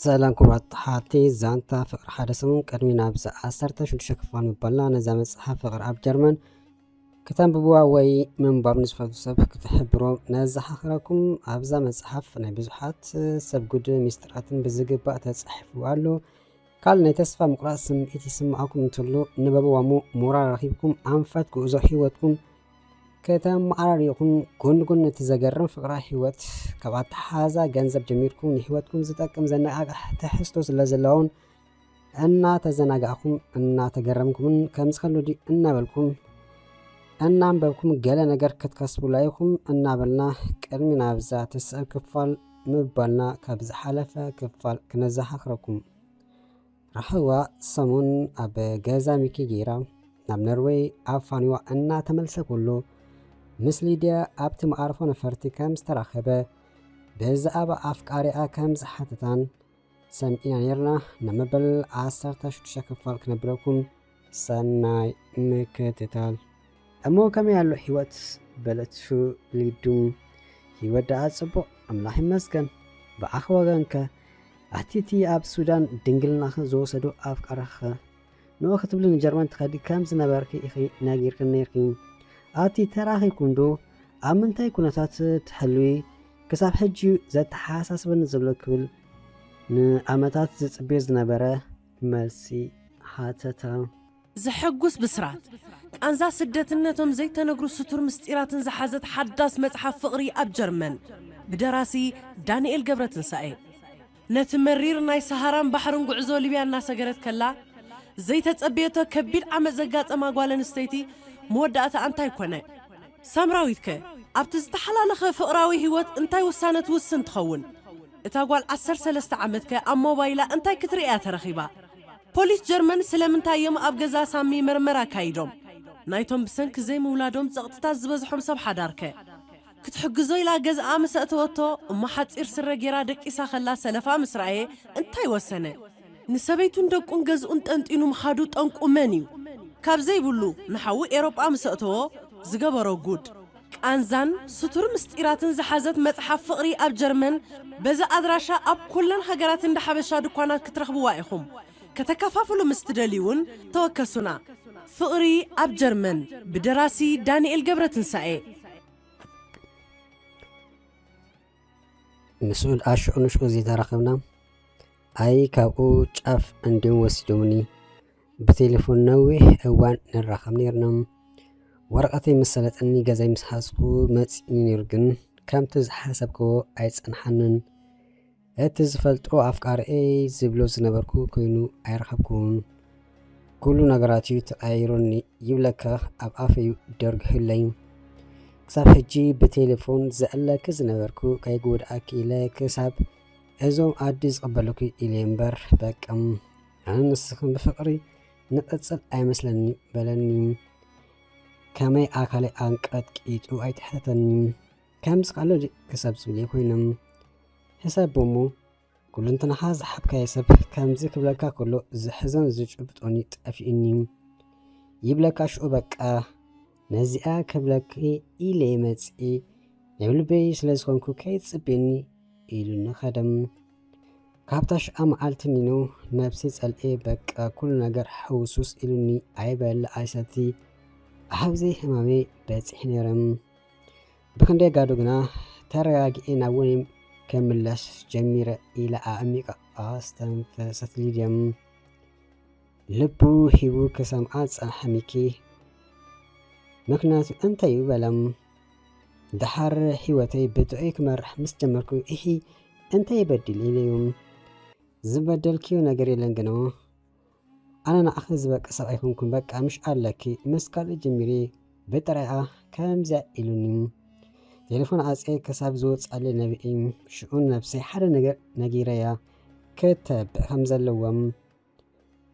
سلام كرات حاتي زانتا فقر حدثون قدمنا بس 16 ክፋን ይባልና ነዛ መጽሐፍ ፍቅር ኣብ ጀርመን ከተንብብዋ ወይ ምንባብ ንስፈቱ ሰብ ክትሕብሮም ነዘሓኽረኩም ኣብዛ መጽሐፍ ናይ ብዙሓት ሰብ ጉድ ሚስጥራትን ብዝግባእ ተጻሒፉ ኣሎ ካል ናይ ተስፋ ምቁራጽ ስምዒት ይስምዓኩም እንትሉ ንበብዋሙ ሞራል ረኺብኩም ኣንፈት ጉዕዞ ህይወትኩም ከተማዓራሪኹም ጎን ተዘገርም ፍቅራ ህይወት ከባት ሓዛ ገንዘብ ጀሚርኩም ህይወትኩም ዝጠቅም ዘነቃቅሕ ተሕስቶ ስለዘለውን እና ተዘናጋኹም እና ተገረምኩም ከምዝኸሉዲ እናበልኩም እናንበብኩም ገለ ነገር ክትከስቡ ላይኹም እናበልና ቅድሚና ብዛ ተስዕብ ክፋል ምባልና ካብ ዝሓለፈ ክፋል ክነዘሓኽረኩም ረኽዋ ሰሙን ኣብ ገዛ ሚኪ ጌራ ናብ ኖርዌይ ኣብ ፋኒዋ እና ተመልሰ ኩሉ ምስ ሊድያ ኣብቲ መዓርፎ ነፈርቲ ከም ዝተራኸበ ብዛዕባ ኣፍቃሪኣ ከም ዝሓተታን ሰምዒና ነርና ንመበል 16 ክፋል ክነብረኩም ሰናይ ምክትታል እሞ ከመይ ያለው ህይወት በለቱ ሊዱ ህይወት ዳኣ ጽቡቕ ኣምላኽ ይመስገን ብኣኽ ወገንከ ኣቲቲ ኣብ ሱዳን ድንግልናኸ ዝወሰዱ ኣፍቃርኸ ንኦ ክትብል ንጀርመን ትኸዲ ከም ዝነበርኪ ኢኺ ነጊርክን ነርኪ ኣቲ ተራኺኩም ዶ ኣብ ምንታይ ኩነታት ትሕልዊ ክሳብ ሕጂ ዘተሓሳስበኒ ዘሎ ክብል ንኣመታት ዝጽበየ ዝነበረ መልሲ ሓተታ زحقوس بسرات ቃንዛ ስደትነቶም ዘይተነግሩ ስቱር ምስጢራትን ዝሓዘት ሓዳስ መጽሓፍ ፍቕሪ ኣብ ጀርመን ብደራሲ ዳንኤል ገብረትንሳኤ ነቲ መሪር ናይ ሰሃራን ባሕርን ጉዕዞ ሊብያ እናሰገረት ከላ ዘይተጸበየቶ ከቢድ ዓመት ዘጋጠማ ጓል ኣንስተይቲ መወዳእታ እንታይ ኮነ ሳምራዊትከ ኣብቲ ዝተሓላለኸ ፍቕራዊ ህይወት እንታይ ውሳነት ውስን ትኸውን እታ ጓል 13 ዓመትከ ኣብ ሞባይላ እንታይ ክትሪእያ ተረኺባ ፖሊስ ጀርመን ስለምንታዮም ኣብ ገዛ ሳሚ መርመራ ካይዶም ናይቶም ብሰንኪ ዘይምውላዶም ጸቕጥታት ዝበዝሖም ሰብ ሓዳርከ ክትሕግዞ ኢላ ገዝኣ መሰእተወቶ እሞ ሓፂር ስረ ጌራ ደቂሳ ኸላ ሰለፋ ምስራኤ እንታይ ወሰነ ንሰበይቱን ደቁን ገዝኡን ጠንጢኑ ምኻዱ ጠንቁ መን እዩ ካብ ዘይብሉ ንሓዊ ኤሮጳ መሰእተዎ ዝገበሮ ጉድ ቃንዛን ስቱር ምስጢራትን ዝሓዘት መጽሓፍ ፍቕሪ ኣብ ጀርመን በዛ ኣድራሻ ኣብ ኩለን ሃገራት እንደ ሓበሻ ድኳናት ክትረኽብዋ ኢኹም ከተካፋፍሉ ምስትደልዩን ተወከሱና ፍቕሪ ኣብ ጀርመን ብደራሲ ዳንኤል ገብረትንሳኤ مسؤول أشعنش وزيد رقمنا أي كأو شاف عندهم وسيدوني بتليفون نوي أوان الرقم نيرنم ورقتي مسألة أني جزاي مسحاسكو متسينيرجن كم تزحسبكو عايز أنحنن اتزفلتو أفكار أي زبلوز نبركو كينو أيرحبكون كل نجاراتي تأيروني يبلك أب أفيو درج هلين كسب حجي بتليفون زعلك زنبركو كيقول أكيلا كسب أزوم أديز قبلوكي إليمبر بك أنا نسخن بفقري نتصل أي مثلني بلني كما أكلي أنكت كيتو أي تحتني كم سقالو كسب سولي كوينم حساب بومو كل انت نحاز حبك يسب كم زيك بلكا كله زحزن زجبتوني تأفيني يبلكا شعبك نزيئا كبلكي إلي متسئي يبلبي سلسكونكو كي تسبيني إلو نخدم كابتاش أم عالتنينو نفسي تسألئي بك كل نجر حوسوس إلوني عيبال عيساتي أحوزي همامي باتحنيرم بكندي قادوغنا ترغاقي ناونيم كملاش جميرة إلى أعميق أستنفست ليديم لبو هيبو كسامعات حميكي مكنات أنت يبلم دحر حيوتي بدعيك مرح مستمركو إحي أنت يبدل إليهم زبدل كيو نقري لنقنو أنا نأخذ بك سأيكم بك مش قالكي مسكال جميري بطريقة كامزة إلونيم تليفون عزيز كسب زوج على نبيم شؤون نفسي حدا نجيريا كتب خمسة لوم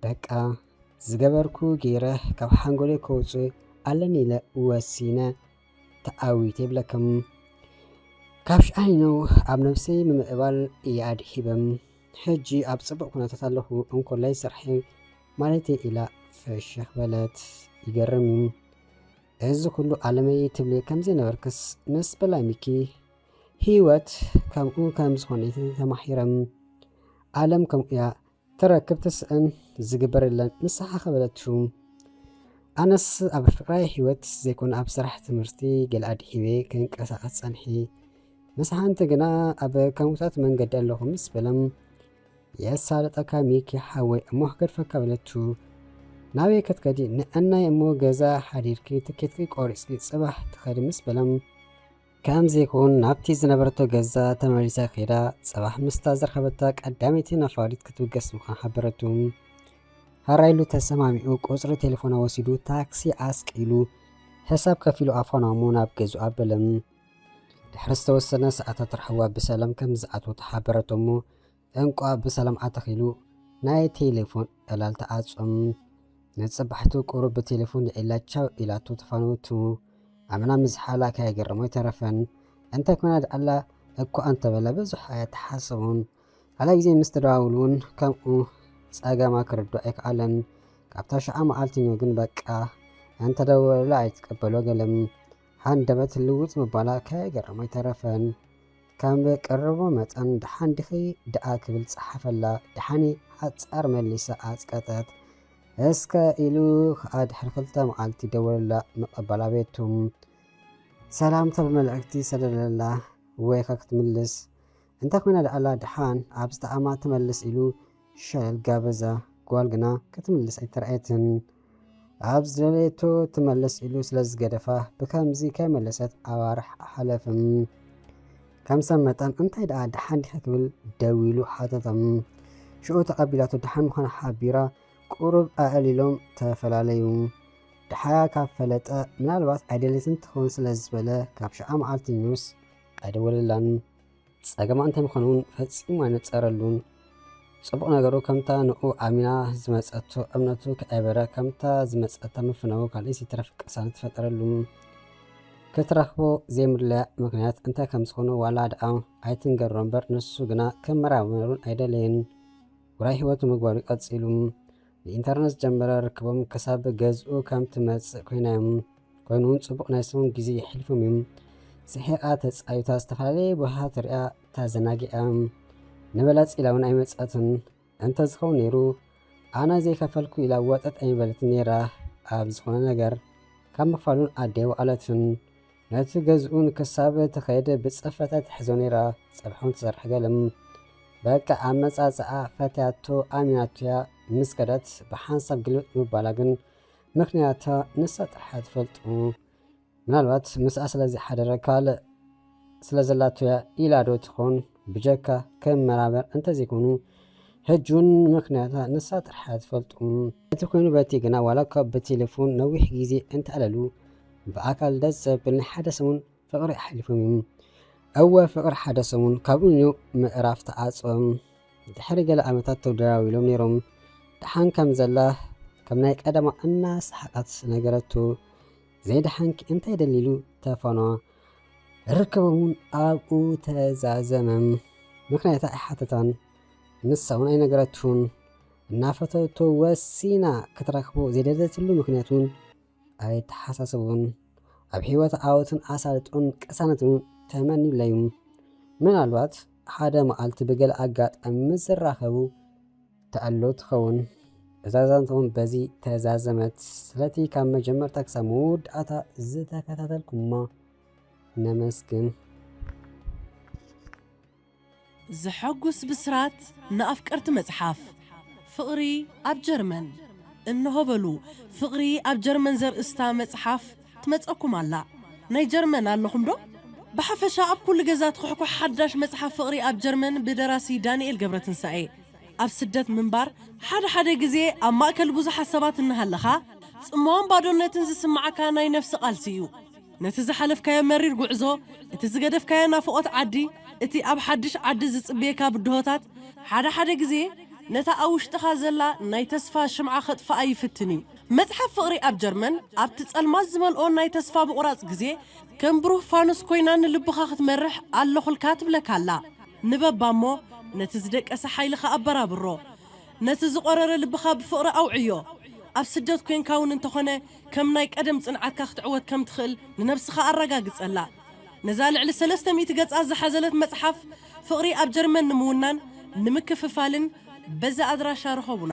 بقى زجبركو جيره كوحنقولي كوزي علني لا وسينا تأوي تبلكم كابش أينو أب نفسي من قبل يعد حبم حجي أب سبق كنا تطلعه أنكر ليس رحي مالتي إلى فشخ بلد يجرمين እዚ ኩሉ ዓለመይ ትብለ ከም ዝነበርክስ ምስ በላሚኪ ህይወት ከምኡ ከም ዝኾነ ተማሂረም ዓለም ከምኡያ ተረክብ ተስእን ዝግበረለን ንስሓ ኸበለትሹ ኣነስ ኣብ ፍቅራይ ህይወት ዘይኮነ ኣብ ስራሕ ትምህርቲ ገለ ኣድሒበ ክንቀሳቐስ ጸንሒ መስሓንቲ ግና ኣብ ከምኡታት መንገዲ ኣለኹ ምስ በለም የሳለጠካ ሚኪ ሓወይ እሞ ገድፈካ በለቱ ናበይ ከትከዲ ንአናይ እሞ ገዛ ሓዲርኪ ትኬትኪ ቆሪፅኪ ጽባሕ ትኸዲ ምስ በለም ከም ዘይኮን ናብቲ ዝነበረቶ ገዛ ተመሊሳ ኸዳ ጽባሕ ምስታ ዝረኸበታ ቀዳመይቲ ናፋሪት ክትብገስ ምዃን ሓበረቱ ሃራይሉ ተሰማሚዑ ቁፅሪ ቴሌፎና ወሲዱ ታክሲ ኣስቂሉ ሕሳብ ከፊሉ ኣፋናሙ ናብ ገዙ ኣበለም ድሕሪ ዝተወሰነ ሰዓታት ረሕዋ ብሰላም ከም ዝኣትዎ ተሓበረቶሞ እንቋ ብሰላም ኣተኺሉ ናይ ቴሌፎን ዕላል ተኣጾም ነጽባሕቱ ቁሩብ ብቴሌፎን የኢላቻው ኢላቱ ተፋኖቱ ኣምና ምዝሓላ ካየገረሞ ይተረፈን እንተ ክመና ደኣላ እኳ እንተበለ ብዙሕ ኣየተሓሰቡን ካልኣይ ግዜ ምስ ተደዋውሉን ከምኡ ጸገማ ክርዱ ኣይከኣለን ካብታ ሸዓ መዓልትኞ ግን በቃ እንተደወለ ኣይትቀበሎ ገለም ሃንደበት ልውጥ ምባላ ካየገረሞ ይተረፈን ከም ቅርቦ መጠን ድሓን ዲኺ ደኣ ክብል ፀሓፈላ ድሓኒ ሓፃር መሊሳ ኣፅቀጠት እስከ ኢሉ ከዓ ድሕሪ ክልተ መዓልቲ ደወለላ መቐበላ ቤቱም ሰላምታ ብመልእክቲ ሰደለላ ወይ ክትምልስ እንተ ኮይና ደኣላ ድሓን ኣብ ዝተኣማ ትመልስ ኢሉ ሸለል ጋበዛ ጓል ግና ክትምልስ ኣይተረኣየትን ኣብ ዝደለየቶ ትመልስ ኢሉ ስለ ዝገደፋ ብከምዚ ከይመለሰት ኣዋርሕ ሓለፍም ከም ሰብ መጠን እንታይ ደኣ ድሓን ዲኸ ክብል ደው ኢሉ ሓተቶም ሽዑ ተቐቢላቶ ድሓን ምዃነ ሓቢራ ቁሩብ ኣዕሊሎም ተፈላለዩ ድሓያ ካብ ፈለጠ ምናልባት ኣይደለትን ትኸውን ስለ ዝበለ ካብ ሸዓ መዓልቲ ኒውስ ኣይደወለላን ጸገማ እንታይ ምዃኑን ፈጺሙ ኣይነጸረሉን ጽቡቕ ነገሩ ከምታ ንኡ ኣሚና ዝመጸቶ እምነቱ ከኣይበረ ከምታ ዝመጸታ ምፍነው ካልእ ሲትረፍቅ ቅሳነት ትፈጠረሉ ክትረኽቦ ዘይምድለያ ምክንያት እንታይ ከም ዝኾኑ ዋላ ደኣ ኣይትንገሮ እምበር ንሱ ግና ከመራመሩን ኣይደለየን ውራይ ህይወቱ ምግባሩ ይቐጺሉ ብኢንተርነት ጀመረ ርክቦም ክሳብ ገዝኡ ከም ትመጽእ ኮይኑን ጽቡቕ ናይ ሰሙን ግዜ የሕልፎም እዮም ስሒቓ ተጻዩታ ዝተፈላለየ ቦታታት ሪኣ ታዘናጊኣ ንበላፅ ኢላ እውን ኣይመጻትን እንተ ዝኸውን ነይሩ ኣነ ዘይከፈልኩ ኢላ ወጠጥ ኣይበለትን ነይራ ኣብ ዝኾነ ነገር ካብ ምኽፋሉን ኣደይ ዋዕለትን ነቲ ገዝኡን ክሳብ ትኸይድ ብፅፈታት ትሕዞ ነይራ ፀብሖን ትሰርሕ ገለም በቃ ኣብ መጻጽኣ ፈትያቶ ኣሚናቶያ ምስ ከደት ብሓንሳብ ግልብጥ ምባላ ግን ምክንያታ ንሳ ጥርሓ ትፈልጡ ምናልባት ምስኣ ስለዚ ሓደረ ካልእ ስለ ዘላቶያ ኢላዶ ትኾን ብጀካ ከም መራበር እንተዘይኮኑ ሕጁን ምክንያታ ንሳ ጥርሓ ትፈልጡ እቲ ኮይኑ በቲ ግና ዋላ ካብ ብቴሌፎን ነዊሕ ግዜ እንተኣለሉ ብኣካል ደስ ዘብል ናይ ሓደ ሰሙን ፍቕሪ ኣሕሊፎም እዮም እወ ፍቕሪ ሓደ ሰሙን ካብኡ ምዕራፍ ተዓፅም ድሕሪ ገለ ዓመታት ተደዋዊሎም ነይሮም ድሓን ከም ዘላ ከም ናይ ቀደማ እናሰሓቃት ነገረቱ ዘይድሓንኪ እንታይ ደሊሉ ተፋኗ ርከቦምን ኣብኡ ተዛዘመም ምክንያታ ኣይሓተታን ንሳውን ኣይነገረቱን እናፈተቶ ወሲና ክትረክቦ ዘይደለትሉ ምክንያቱን ኣይተሓሳሰቡን ኣብ ሂወት ዓወትን ኣሳልጦን ቅሳነትን ተመኒለዩ ምናልባት ሓደ መዓልቲ ብገለ ኣጋጣሚ ምዝራኸቡ ተኣሎ ትኸውን እዛዛንተውን በዚ ተዛዘመት ስለቲ ካብ መጀመርታ ክሳብ መወዳእታ ዝተከታተልኩማ ነመስግን زحقوس بسرات نأفكرت مزحف فقري أب جرمن إنه بلو فقري أب جرمن زر استا مزحف تمزقكم الله ناي جرمن اللهم دو بحفشا أب كل جزات خحكو حداش مزحف فقري أب جرمن بدراسي دانيال جبرتنسائي أب سدت منبر حدا جزي أما أكل بوزح حسابات النهلخا صموان بادون نتنزي سمعك ناي نفس قالسيو نتزي حلف كايا مرير قعزو نتزي كايا نافقات عدي اتي أب حدش عدز صبيكا بدهوتات حدا جزي نتا أوش تخازلا ناي تسفى شمعة خطفة أي فتني متحف فقري أب جرمن أب تسأل مازمال أون ناي تسفى بقراص جزي كم بروح فانوس كوينان اللي بخاخت مرح اللوخ الكاتب لك هلا نباب بامو نتزدك أسحاي لخا أبرا برو نتزقرر اللي بخا بفقر أو عيو أب سدت كوين كون انتخونه كم نايك أدم صنعت كاخت عوت كم تخل لنفسخا الرقاق تسألا نزال على 300 قص أز حزلت متحف فقري أب جرمن نمونان ንምክፍፋልን በዛ ኣድራሻ ረኸቡና